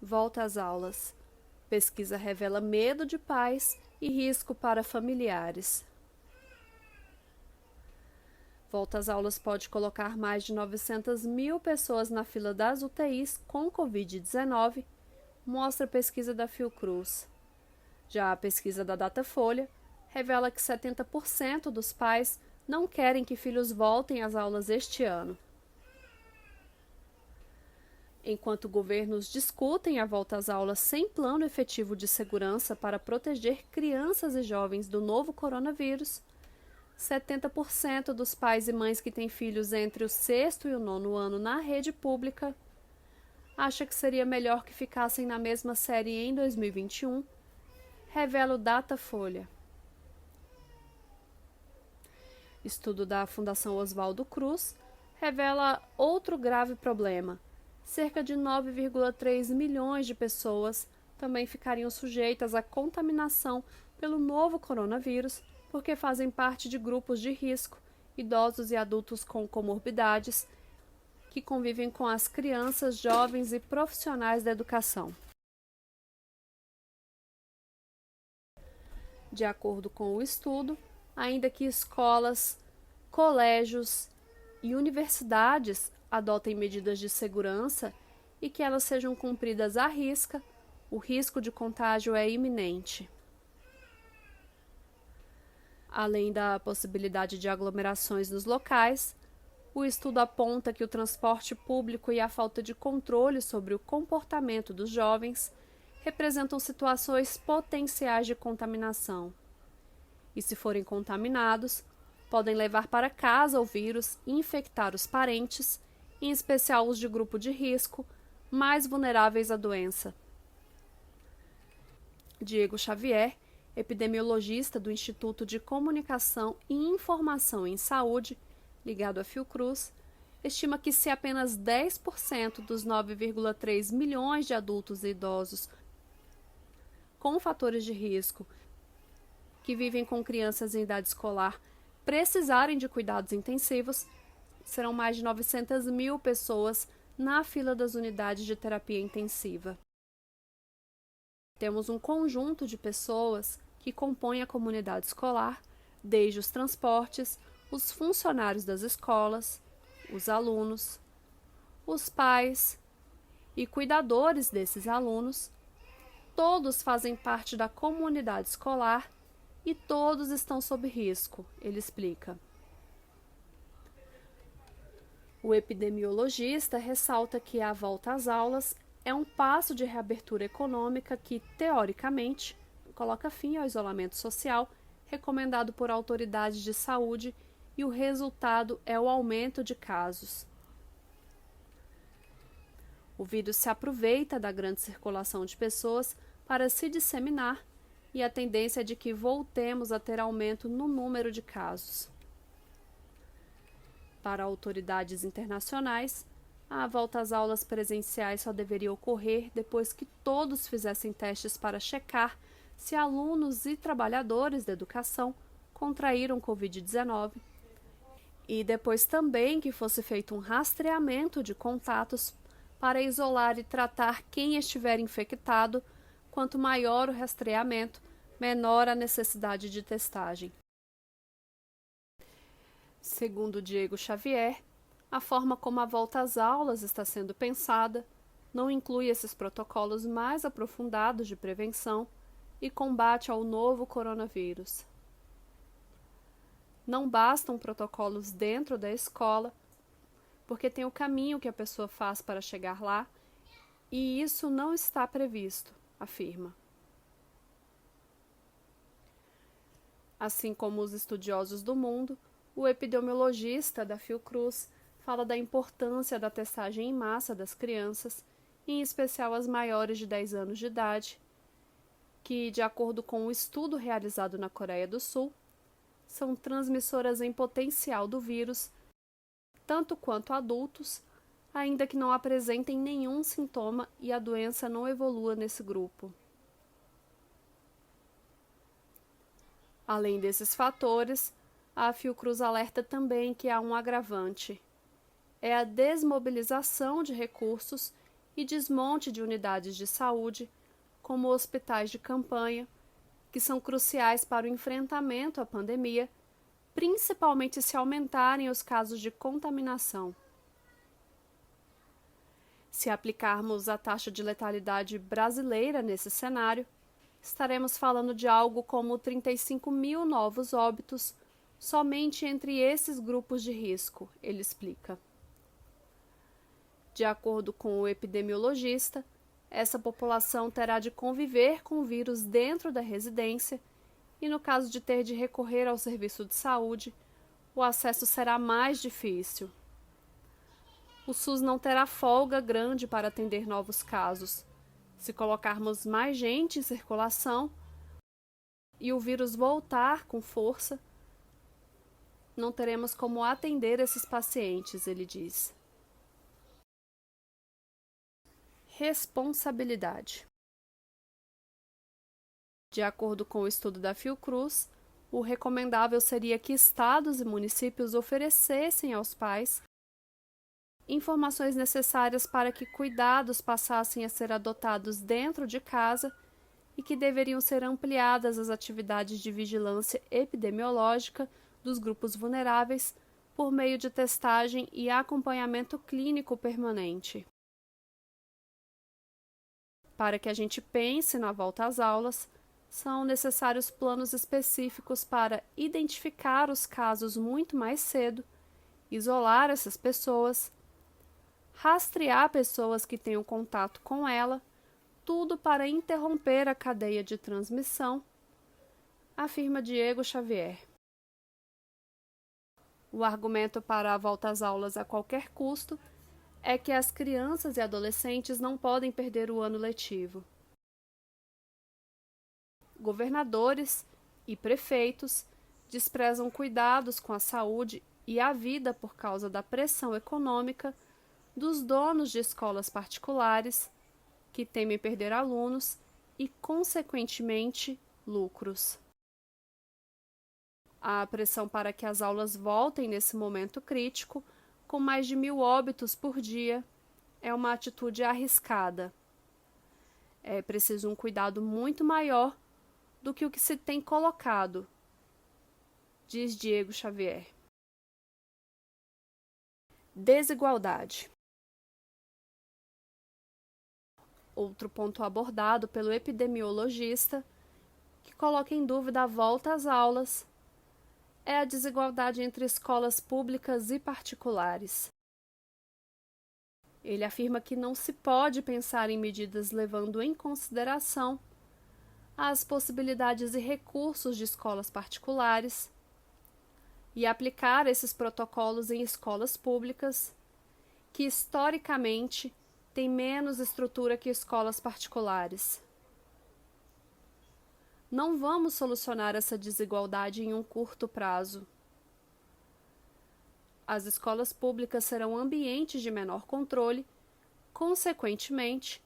Volta às aulas. Pesquisa revela medo de pais e risco para familiares. Volta às aulas pode colocar mais de 900 mil pessoas na fila das UTIs com Covid-19, mostra a pesquisa da Fiocruz. Já a pesquisa da Datafolha revela que 70% dos pais não querem que filhos voltem às aulas este ano. Enquanto governos discutem a volta às aulas sem plano efetivo de segurança para proteger crianças e jovens do novo coronavírus, 70% dos pais e mães que têm filhos entre o 6º e o 9º ano na rede pública acha que seria melhor que ficassem na mesma série em 2021, revela o Datafolha. Estudo da Fundação Oswaldo Cruz revela outro grave problema. Cerca de 9,3 milhões de pessoas também ficariam sujeitas à contaminação pelo novo coronavírus porque fazem parte de grupos de risco, idosos e adultos com comorbidades, que convivem com as crianças, jovens e profissionais da educação. De acordo com o estudo, ainda que escolas, colégios e universidades adotem medidas de segurança e que elas sejam cumpridas à risca, o risco de contágio é iminente. Além da possibilidade de aglomerações nos locais, o estudo aponta que o transporte público e a falta de controle sobre o comportamento dos jovens representam situações potenciais de contaminação. E se forem contaminados, podem levar para casa o vírus e infectar os parentes, em especial os de grupo de risco, mais vulneráveis à doença. Diego Xavier, epidemiologista do Instituto de Comunicação e Informação em Saúde, ligado à Fiocruz, estima que se apenas 10% dos 9,3 milhões de adultos e idosos com fatores de risco que vivem com crianças em idade escolar precisarem de cuidados intensivos, serão mais de 900 mil pessoas na fila das unidades de terapia intensiva. Temos um conjunto de pessoas que compõem a comunidade escolar, desde os transportes, os funcionários das escolas, os alunos, os pais e cuidadores desses alunos. Todos fazem parte da comunidade escolar e todos estão sob risco, ele explica. O epidemiologista ressalta que a volta às aulas é um passo de reabertura econômica que, teoricamente, coloca fim ao isolamento social recomendado por autoridades de saúde e o resultado é o aumento de casos. O vírus se aproveita da grande circulação de pessoas para se disseminar e a tendência é de que voltemos a ter aumento no número de casos. Para autoridades internacionais, a volta às aulas presenciais só deveria ocorrer depois que todos fizessem testes para checar se alunos e trabalhadores da educação contraíram Covid-19 e depois também que fosse feito um rastreamento de contatos para isolar e tratar quem estiver infectado. Quanto maior o rastreamento, menor a necessidade de testagem. Segundo Diego Xavier, a forma como a volta às aulas está sendo pensada não inclui esses protocolos mais aprofundados de prevenção e combate ao novo coronavírus. Não bastam protocolos dentro da escola, porque tem o caminho que a pessoa faz para chegar lá, e isso não está previsto, afirma. Assim como os estudiosos do mundo, o epidemiologista da Fiocruz fala da importância da testagem em massa das crianças, em especial as maiores de 10 anos de idade, que, de acordo com um estudo realizado na Coreia do Sul, são transmissoras em potencial do vírus, tanto quanto adultos, ainda que não apresentem nenhum sintoma e a doença não evolua nesse grupo. Além desses fatores, a Fiocruz alerta também que há um agravante. É a desmobilização de recursos e desmonte de unidades de saúde, como hospitais de campanha, que são cruciais para o enfrentamento à pandemia, principalmente se aumentarem os casos de contaminação. Se aplicarmos a taxa de letalidade brasileira nesse cenário, estaremos falando de algo como 35 mil novos óbitos somente entre esses grupos de risco, ele explica. De acordo com o epidemiologista, essa população terá de conviver com o vírus dentro da residência e, no caso de ter de recorrer ao serviço de saúde, o acesso será mais difícil. O SUS não terá folga grande para atender novos casos. Se colocarmos mais gente em circulação e o vírus voltar com força, não teremos como atender esses pacientes, ele diz. Responsabilidade. De acordo com o estudo da Fiocruz, o recomendável seria que estados e municípios oferecessem aos pais informações necessárias para que cuidados passassem a ser adotados dentro de casa e que deveriam ser ampliadas as atividades de vigilância epidemiológica dos grupos vulneráveis por meio de testagem e acompanhamento clínico permanente. Para que a gente pense na volta às aulas, são necessários planos específicos para identificar os casos muito mais cedo, isolar essas pessoas, rastrear pessoas que tenham contato com ela, tudo para interromper a cadeia de transmissão, afirma Diego Xavier. O argumento para a volta às aulas a qualquer custo é que as crianças e adolescentes não podem perder o ano letivo. Governadores e prefeitos desprezam cuidados com a saúde e a vida por causa da pressão econômica dos donos de escolas particulares, que temem perder alunos e, consequentemente, lucros. A pressão para que as aulas voltem nesse momento crítico, com mais de 1.000 óbitos por dia, é uma atitude arriscada. É preciso um cuidado muito maior do que o que se tem colocado, diz Diego Xavier. Desigualdade. Outro ponto abordado pelo epidemiologista, que coloca em dúvida a volta às aulas, é a desigualdade entre escolas públicas e particulares. Ele afirma que não se pode pensar em medidas levando em consideração as possibilidades e recursos de escolas particulares e aplicar esses protocolos em escolas públicas, que historicamente têm menos estrutura que escolas particulares. Não vamos solucionar essa desigualdade em um curto prazo. As escolas públicas serão ambientes de menor controle, consequentemente,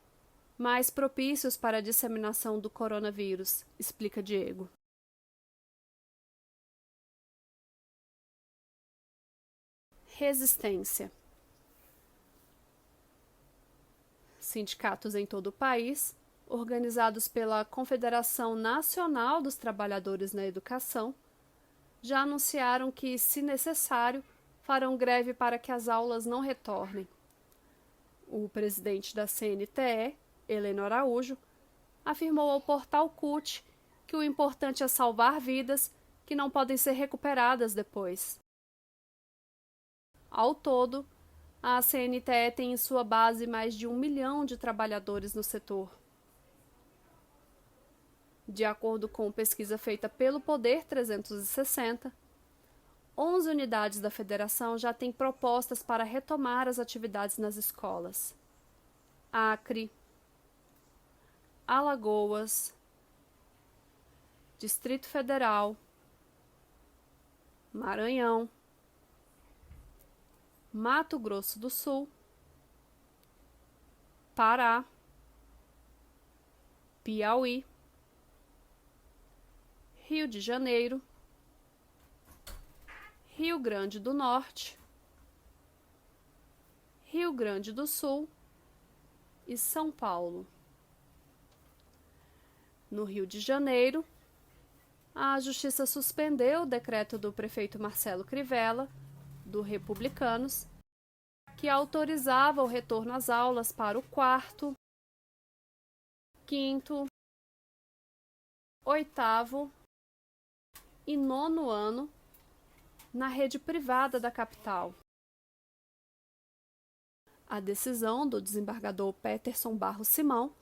mais propícios para a disseminação do coronavírus, explica Diego. Resistência. Sindicatos em todo o país, organizados pela Confederação Nacional dos Trabalhadores na Educação, já anunciaram que, se necessário, farão greve para que as aulas não retornem. O presidente da CNTE, Heleno Araújo, afirmou ao portal CUT que o importante é salvar vidas que não podem ser recuperadas depois. Ao todo, a CNTE tem em sua base mais de 1 milhão de trabalhadores no setor. De acordo com pesquisa feita pelo Poder 360, 11 unidades da federação já têm propostas para retomar as atividades nas escolas. Acre, Alagoas, Distrito Federal, Maranhão, Mato Grosso do Sul, Pará, Piauí, Rio de Janeiro, Rio Grande do Norte, Rio Grande do Sul, e São Paulo. No Rio de Janeiro, a Justiça suspendeu o decreto do prefeito Marcelo Crivella, do Republicanos, que autorizava o retorno às aulas para o quarto, quinto, oitavo e nono ano na rede privada da capital. A decisão do desembargador Peterson Barros Simão,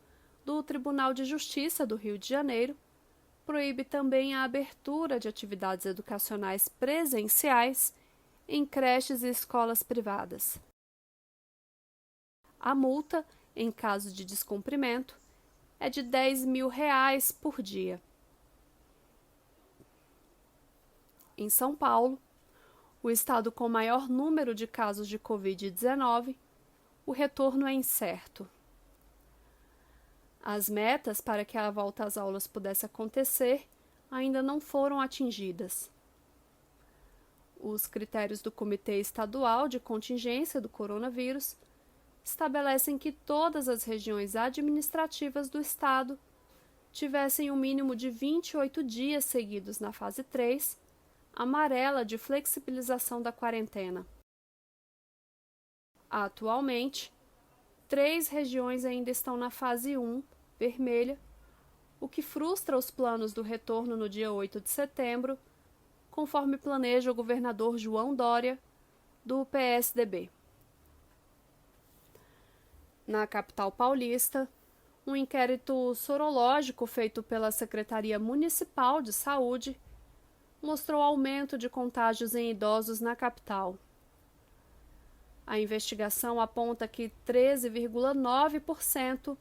do Tribunal de Justiça do Rio de Janeiro, proíbe também a abertura de atividades educacionais presenciais em creches e escolas privadas. A multa, em caso de descumprimento, é de R$10 mil por dia. Em São Paulo, o estado com maior número de casos de Covid-19, o retorno é incerto. As metas para que a volta às aulas pudesse acontecer ainda não foram atingidas. Os critérios do Comitê Estadual de Contingência do Coronavírus estabelecem que todas as regiões administrativas do estado tivessem um mínimo de 28 dias seguidos na fase 3, amarela, de flexibilização da quarentena. Atualmente, 3 regiões ainda estão na fase 1, vermelha, o que frustra os planos do retorno no dia 8 de setembro, conforme planeja o governador João Dória, do PSDB. Na capital paulista, um inquérito sorológico feito pela Secretaria Municipal de Saúde mostrou aumento de contágios em idosos na capital. A investigação aponta que 13,9%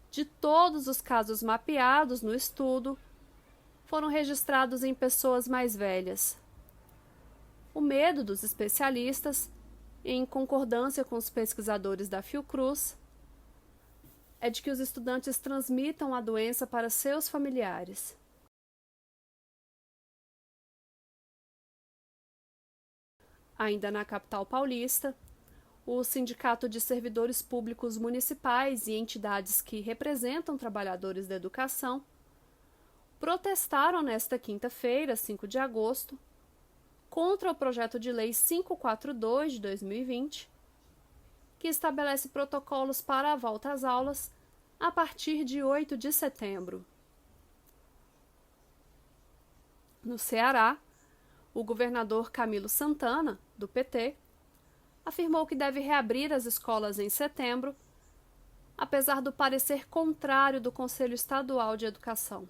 de todos os casos mapeados no estudo foram registrados em pessoas mais velhas. O medo dos especialistas, em concordância com os pesquisadores da Fiocruz, é de que os estudantes transmitam a doença para seus familiares. Ainda na capital paulista, o Sindicato de Servidores Públicos Municipais e entidades que representam trabalhadores da educação protestaram nesta quinta-feira, 5 de agosto, contra o projeto de lei 542 de 2020, que estabelece protocolos para a volta às aulas a partir de 8 de setembro. No Ceará, o governador Camilo Santana, do PT, afirmou que deve reabrir as escolas em setembro, apesar do parecer contrário do Conselho Estadual de Educação.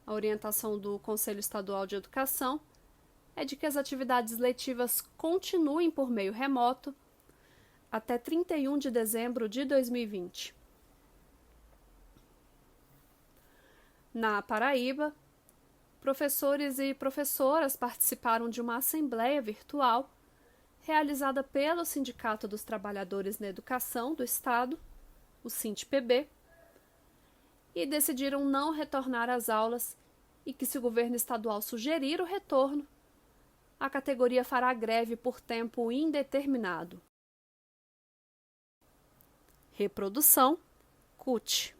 A orientação do Conselho Estadual de Educação é de que as atividades letivas continuem por meio remoto até 31 de dezembro de 2020. Na Paraíba, professores e professoras participaram de uma assembleia virtual realizada pelo Sindicato dos Trabalhadores na Educação do Estado, o SINTPB, e decidiram não retornar às aulas e que, se o governo estadual sugerir o retorno, a categoria fará greve por tempo indeterminado. Reprodução, CUT.